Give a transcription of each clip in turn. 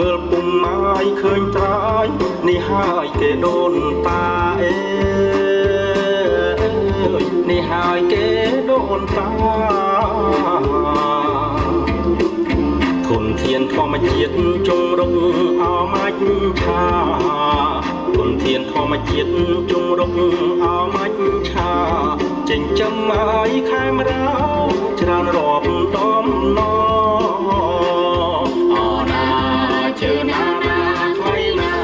មើលពុំមកឃើញត្រាយនេះហើយគេដូនតាអេនេះហើយគេដូនតាធនធានធម្មជាតិជុំរុកអមាច់ឆាធនធានធម្មជាតិជុំរុកអមាច់ឆាចិញ្ចឹមឲ្យខែមរាច្រើនរាប់ដំណអណាជើណាណាថ្លៃណា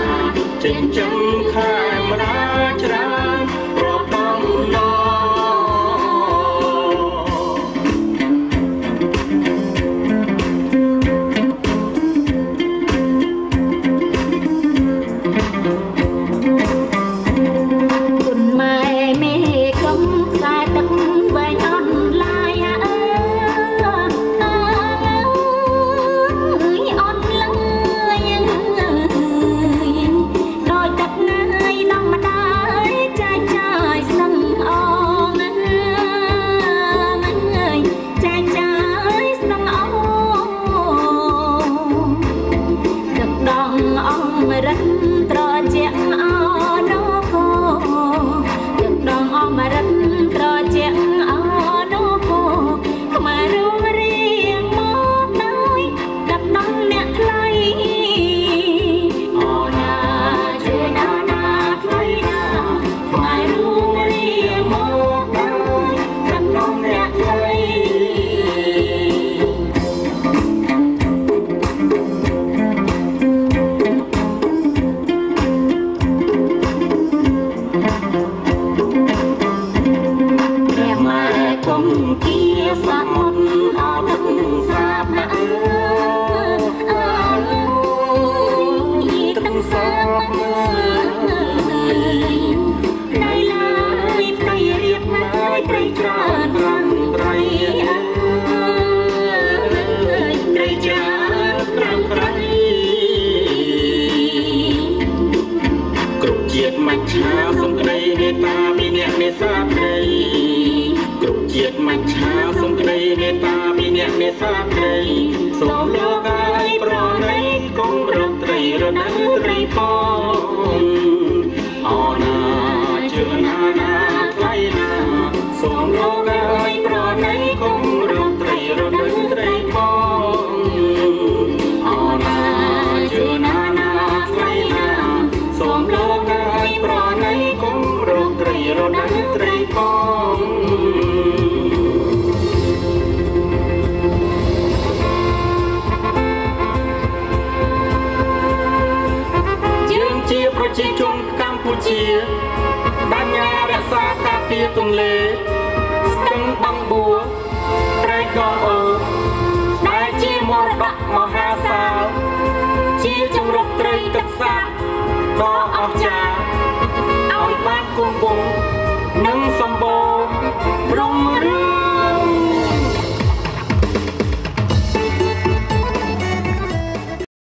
ចិញ្ចឹមខែមរាច្រើនរាប់ដំណប្រជាជនកម្ពុជាបញ្ញារក្សាការពារទន្លេស្ទឹងបឹងបួរព្រែកកោអូដែលជាមរតកមហា